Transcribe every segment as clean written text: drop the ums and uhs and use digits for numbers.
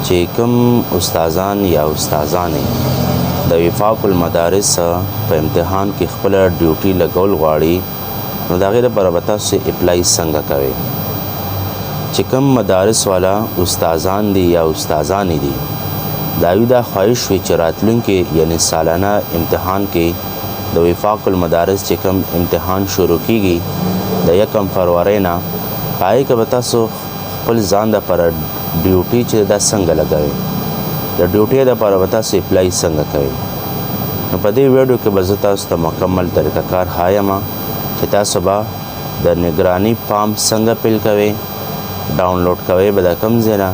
چې کوم استادان یا استادانې د وفاق المدارس په امتحان کې خپل ډیوټي لګول غواړي نو د هغې لپاره به تاسو اپلای څنګه کوئ. چې کوم مدارس والا استادان دي یا استادانې دي د هغوی دا خواهش وي چې راتلونکي یعنې سالانه امتحان کې د وفاق المدارس چې کوم امتحان شروع کیږي د 1 فروری نه په هغې کې به تاسو خپل ځان دپاره ډیوټي چې دا څنګه لګوئ د ډیوټۍ دپاره به تاسو اپلای څنګه کوئ. نو په دې ویډیو کې به زه تاسو ته مکمل طریقه کار ښایم چې تاسو به د نگراني فارم څنګه فل کوئ، ډاونلوډ کوئ به د کوم ځای نه،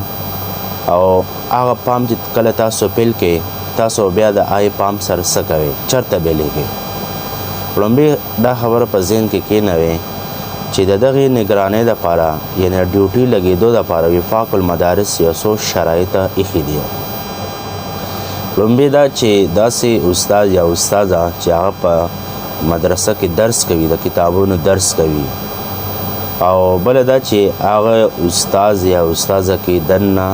او هغه فارم چې کله تاسو فل کړئ تاسو بیا د آی فارم سره څه کوئ، چېرته به لیکئ. لومړی دا خبره په ذهن کې کېنوئ چې د دغې نگرانۍ دپاره یعنې ډیوټي لګېدو دپاره وفاق المدارس یو څو شرایط ایښي دي. لومړی دا چې داسې استاد یا استاده چې هغه په مدرسه کې درس کوي، د کتابونو درس کوي، او بله دا چې هغه استاد یا استاده کې دننه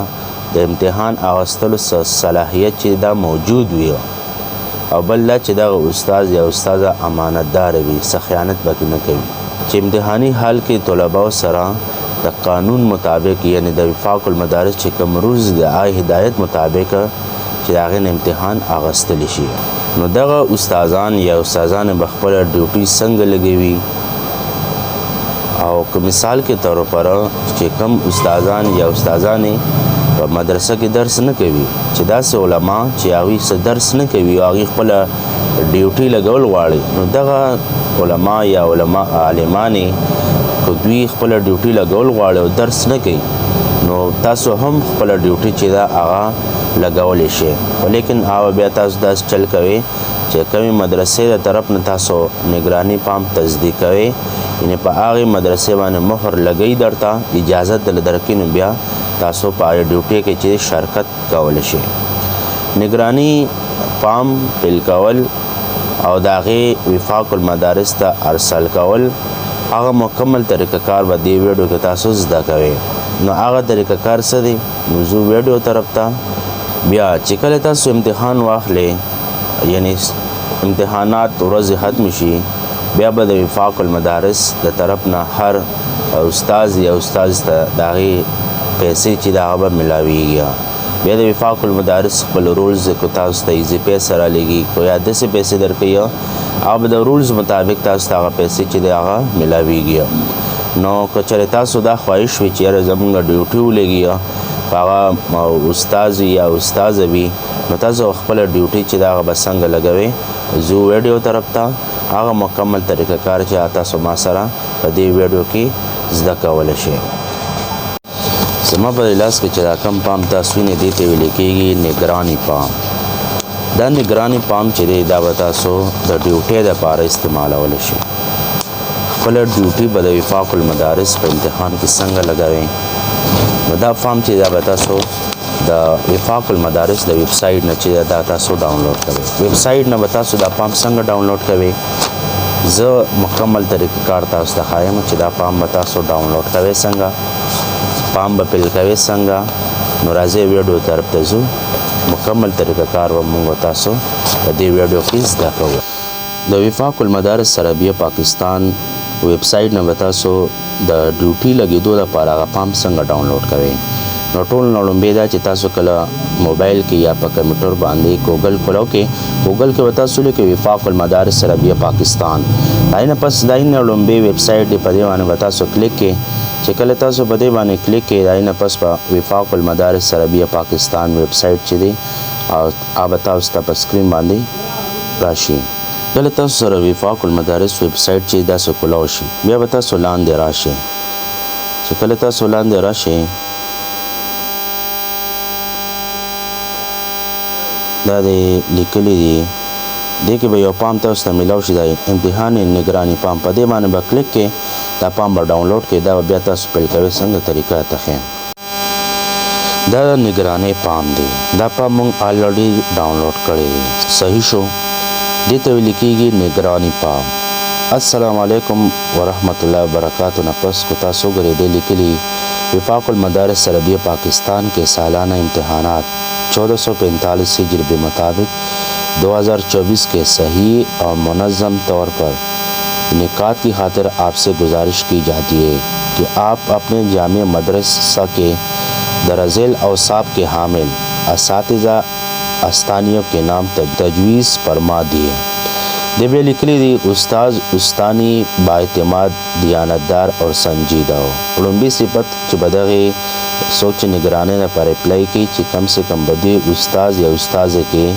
د امتحان اخیستلو صلاحیت چې دا موجود وي، او بل دا چې دغه استاد یا استاده امانتدار وي، څه خیانت پکې نه کوي. چې امتحاني حال کې طلباو سره د قانون مطابق یعنې د وفاق المدارس چې کوم رولز د آی هدایت مطابق چې د هغې نه امتحان اخیستلی شي. نو دغه استادان یا استادانې به خپله ډیوټي څنګه لګوي، او که مثال کې طور پر چې کوم استادان یا استادانې په مدرسه کې درس نه کوي، چې داسې علما چې هغوی څه درس نه کوي او هغوی خپله ډیوټي لګول غواړي، نو دغه علما یا عالمانې که دوی خپله ډیوټي لګول غواړي او درس نه کوي، نو تاسو هم خپله ډیوټي چې ده هغه لګولی شئ. ولیکن هغه بیا تاسو داسې چل کوئ چې کومې مدرسې د طرف نه تاسو نگراني فارم تصدیق کوئ، یعنې په هغې مدرسې باندې مهر لګوي درته اجازت دله درکوي، نو بیا تاسو په هغې ډیوټۍ کې چې شرکت کولی شئ. نگراني فارم فل کول او د هغې وفاق المدارس ته ارسال کول هغه مکمل طریقه کار به دې ویډیو کې تاسو زده کوئ. نو هغه طریقه کار څه دی؟ نو زه ویډیو طرف ته بیا چې کله تاسو امتحان واخلئ، یعنی امتحانات ورځې ختم شي، بیا به د وفاق المدارس د طرف نه هر استاد یا استاذ ته د هغې پیسې چې د هغه به میلاویږي. بیا د وفاق المدارس خپل رولز کو تاسو ته اضافي سره لګي، کو یا داسې پیسې درکوي او به د رولز مطابق تاسو ته هغه پیسې چې د هغه میلاویږي. نو که چېرې تاسو دا خواهش وي چې یاره زموږ ډیوټي ولګي، هغه استاد یا استاذه وي، نو تاسو خپله ډیوټي چې د هغه به څنګه لګوئ، زه ویډیو طرف ته هغه مکمل طریقه کار چې تاسو ما سره په دې ویډیو کې زده کولی شئ. زما په لاس کې چې دا کوم فارم تاسو وینئ دې ته ویل کېږي نگراني فارم. دا نگراني فارم چې دی دا به تاسو د ډیوټۍ دپاره استعمالولی شئ. خپله ډیوټي به د وفاق المدارس په امتحان کې څنګه لګوئ، نو دا فارم چې دا به تاسو د وفاق المدارس د ویب سایټ نه چې دا تاسو ډاونلوډ کوئ. ویب سایټ نه به تاسو دا فارم څنګه ډاونلوډ کوئ، زه مکمل طریقه کار تاسو ته ښایم چې دا فارم به تاسو ډاونلوډ کوئ څنګه، فارم به فل کوئ څنګه. نو راځئ ویډیو طرف ته ځو، مکمل طریقه کار به موږ تاسو په دې ویډیو کې زده کوو. د وفاق المدارس عربیه پاکستان ویب سایټ نه به تاسو د ډیوټي لګېدو لپاره هغه فارم څنګه ډاونلوډ کوئ. نو ټول نه لومړی دا چې تاسو کله موبایل کې یا په کمپیوټر باندې ګوګل کولو کې ګوګل کې به تاسو لیکئ وفاق المدارس عربیه پاکستان، دای نه پس دای نه لومړی ویب سایټ دی، په دې باندې به تاسو کلیک کړئ. چې کله تاسو په دې باندې کلیک کړئ، دای نه پس په وفاق المدارس عربیه پاکستان ویب سایټ چې دی هغه تاسو ته په سکرین باندې راشي. کله تاسو سره وفاق المدارس ویب سایټ چې داسې کولاو شي، بیا به تاسو لاندې راشئ. چې کله تاسو لاندې راشئ، دا دی لیکلی دی، دې کې به یو فارم تاسو ته میلاو شي، دا امتحان نگراني فارم. په دې باندې به کلیک کړئ، دا فارم به ډاونلوډ کړئ، دا به بیا تاسو فل کوئ څنګه طریقه ته ښیم. دا نگراني فارم دی، دا فارم موږ آلریډي ډاونلوډ کړی دی. صحیح شو، دې ته ویل کېږي نگراني فارم. السلام علیکم ورحمت الله وبرکاتو. نه پس کو تاسو ګورئ دې لیکلي وفاق المدارس عربیہ پاکستان کے سالانہ امتحانات 1445 ہجری کے مطابق 2024 کے صحیح اور منظم طور پر انعقاد کی خاطر آپ سے گزارش کی جاتی ہے کہ آپ اپنے جامع مدرسہ کے درج ذیل اوصاف کے حامل اساتذہ استانیوں کے نام تجویز فرما دیے. دبے لکلی دی استاذ استانی با اعتماد دیانتدار اور سنجیدہ ہو. لومبی صفت چې بدغه سوچ نگرانی نه پر اپلائی کی چې کم سے کم بدی استاذ یا استاذ کے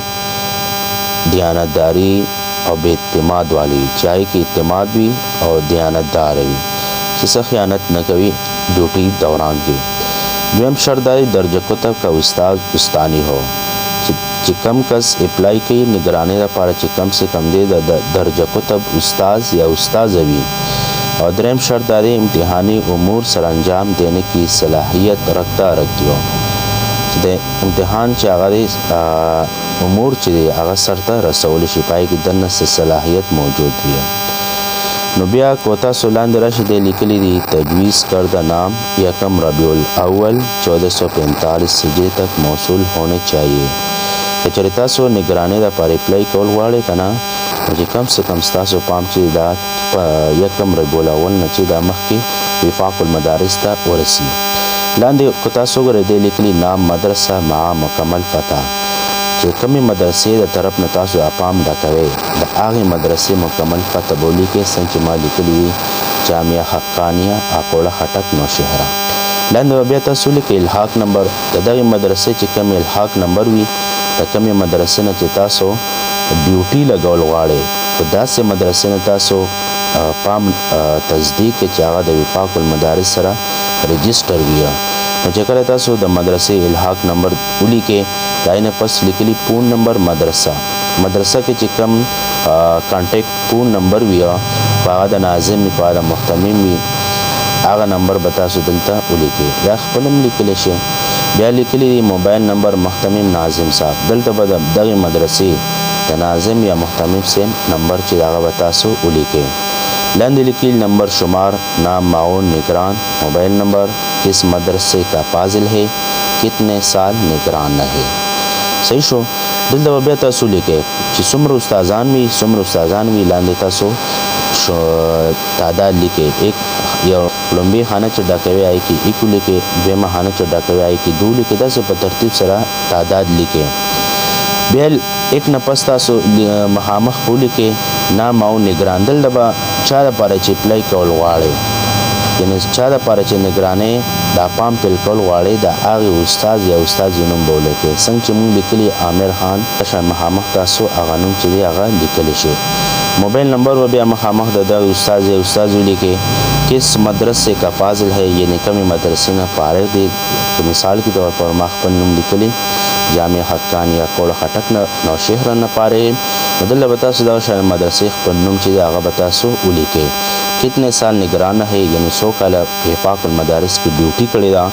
دیانتداری اور بے اعتماد والی چاہے کہ اعتماد بھی اور دیانتدار بھی چې خیانت نہ کوي ڈیوٹی دوران کی. دویم شرط داری درجہ کتب کا استاذ استانی ہو چې کم کس اپلائی کی نگرانی لپاره چې کم سے کم دے درجہ کتب استاذ یا استاذ وي. اور دریم شرط داری امتحانی امور سر انجام دینے کی صلاحیت رکھتی ہو چې د امتحان چې هغه امور چې هغه سرته رسول شي پای کې دنه صلاحیت موجود وي. نو بیا کوتا سولاند راشد لکلی دی تجویز کردہ نام یکم ربیع الاول 1445 ہجری تک موصول ہونے چاہیے. کچری تاسو نگرانی دا پر اپلائی کول غواړئ کنه چې کم سے کم تاسو پام چې دا یکم ربیع الاول نه چې دا مخکې وفاق المدارس ته ورسی. لاندې کو تاسو ګورئ دی لیکلی نام مدرسه مع مکمل فتح چې کمی مدرسې د طرف نه تاسو اپام دا کوي د هغې مدرسې مکمل فتح به ولیکئ څنګه چې ما لیکلي وي جامعه حقانیه اکوړه خټک نوشهره. لاندې به بیا تاسو لیکئ الحاق نمبر د دغې مدرسې چې کوم الحاق نمبر وي د کمې مدرسې نه چې تاسو ډیوټي لګول غواړئ په داسې مدرسې نه تاسو پام تصدیق چې هغه د وفاق المدارس سره رجسټر وي. نو چې کله تاسو د مدرسې الحاق نمبر ولیکئ دای نه پس لیکلی پون نمبر مدرسه کې چې کم کانټیکټ پون نمبر وي هغه د ناظم وي هغه د محتمم وي هغه نمبر به تاسو دلته ولیکئ یا خپل هم لیکلی شئ. بیا لیکلی دی موبایل نمبر محتمم ناظم صاحب دلته به د دغې مدرسې د ناظم یا محتمم سیم نمبر چې هغه به تاسو ولیکئ. لاندې لیکلی نمبر شمار نام معاون نگران موبایل نمبر کس مدرسے کا فاضل ہے کتنے سال نگران رہے. صحیح شو. دلته به بیا تاسو لیکئ چې څومره استادان وي لاندې تاسو تعداد لیکئ. یو لومبی خانه چې ډاکوي آی کې ایکو لیکئ دویمه خانه چې ډاکوي آی کې دو لیکئ داسې په ترتیب سره تعداد لیکئ. بیا ایک نه پس تاسو مخامخ ولیکئ نام او نگران دلته به چا دپاره چې اپلائی کول غواړئ یعنی چا دپاره چې نگرانۍ دا پام پیل کول غواړئ د هغې استاد یا استاذې نوم به ولیکئ. څنګه چې مونږ لیکلي عامر خان شان مخامخ تاسو هغه نوم چې دی هغه لیکلی شي. موبایل نمبر و بیا مخامخ د دغه استاد یا استاذ ولیکئ. کس مدرسے کا فاضل ہے یعنی کمی مدرسې نه فارغ دی. مثال کے طور پر ما خپل نوم لیکلی جامع حقانیه کوړه خټک نوشهره نه فارغ نو دلته به تاسو دغه شان مدرسې خپل نوم چې دی هغه به تاسو ولیکئ. کتنے سال نگران ہے یعنی 100 کاله وفاق المدارس کی ډیوټي کړې ده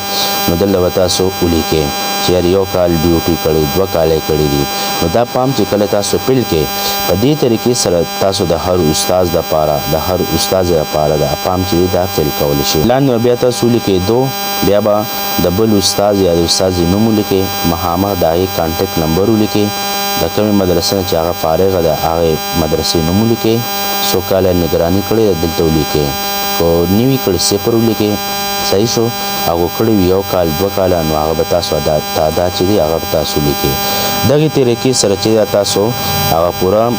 نو دلته به تاسو ولیکئ چې یو کال ډیوټي کړې 2 کال کړې دي. نو دا پام چې کله تاسو پیل کې په دې طریقې سره تاسو د هر استاد لپاره د پام چې دا فیل کولی شي. لاندې بیا تاسو لیکئ دو بیا به د بل استاد یا د استاد نوم ولیکئ مخامخ د هغې کانټیکټ نمبر ولیکئ د کومې مدرسې نه چې هغه فارغه ده هغې مدرسې نوم ولیکئ 100 کاله نگراني کړې ده دلته ولیکئ کو نوي کړي 0 ولیکئ. صحیح شو. هغه کړي 1 کال 2 کاله نو هغه به تاسو تعداد چې دی هغه به تاسو لیکئ. دغې طریقې سره چې تاسو هغه پوره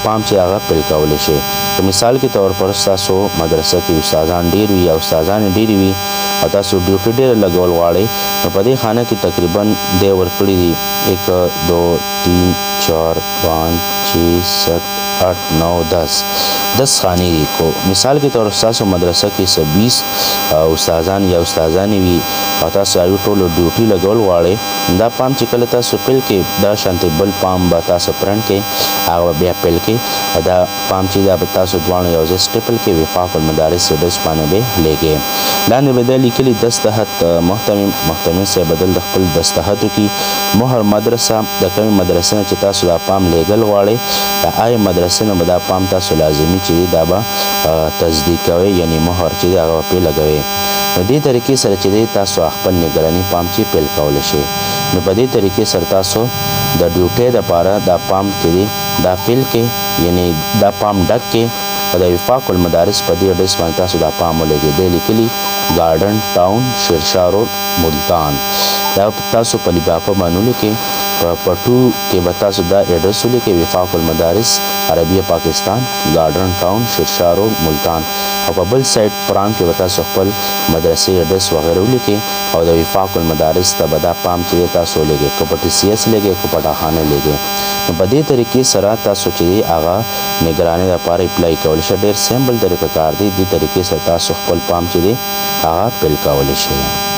پام چې هغه پیل کولی شئ. مثال کے طور پر تاسو مدرسه کې استادان ډیر وي یا استادان ډیرې وي او تاسو ډیوټي ډیره لګول غواړئ نو په دې خانه کې تقریبا دی ورکړي دي 1 2 3 4 5 6 7 8 9 10 خانې دي. کو مثال کے طور پر تاسو مدرسه کې 20 استادان یا استادانې وي او تاسو هغوی ټولو ډیوټي لګول غواړئ دا پام چې کله تاسو پیل کې دا شانتې بل پام به تاسو پرنټ کې هغه بیا پیل کې دا پام چې دا به تاسو دواړو یو ځای سټیپل کې وفاق المدارس ایډرس باندې به لیکئ. لاندې به دا لیکلي دستخط محتمم صاحب بدل د خپل دستخط وکړي. مهر مدرسه د کومې مدرسې نه چې تاسو دا پام لیږل غواړئ د هغې مدرسې مدرسې نه به دا پام تاسو لازمي چې دی دا به تصدیق کوئ یعنی مهر چې دی هغه به پرې لګوئ. نو دې طریقې سره چې دی تاسو خپل نگراني پام چې پیل کولی شئ. نو په دې طریقې سره تاسو د ډیوټۍ دپاره دا پام چې دی دا فل کې یعنی دا پام ډک کې او د وفاق المدارس په دې اډرس باندې تاسو دا پام ولګئ. دی لیکلي ګارډن ټاون شیرشاه روډ ملتان. دا تاسو په لفافه باندې ولیکئ. په پټو کې به تاسو دا اډرس ولیکئ وفاق المدارس عربیه پاکستان ګارډن ټاون شیرشاه روډ ملتان. او په بل سایډ پران کې به تاسو خپل مدرسې اډرس وغیره ولیکئ او د وفاق المدارس ته به دا پام چې دی تاسو ولګئ که په TCS لیکئ که په ډاخانه لیکئ. نو په دې طریقې سره تاسو چې دی هغه نگرانۍ دپاره اپلای کولی شئ. ډېر سمپل طریقه کار دی. دې طریقې سره تاسو خپل پام چې دی هغه پیل کولی شئ.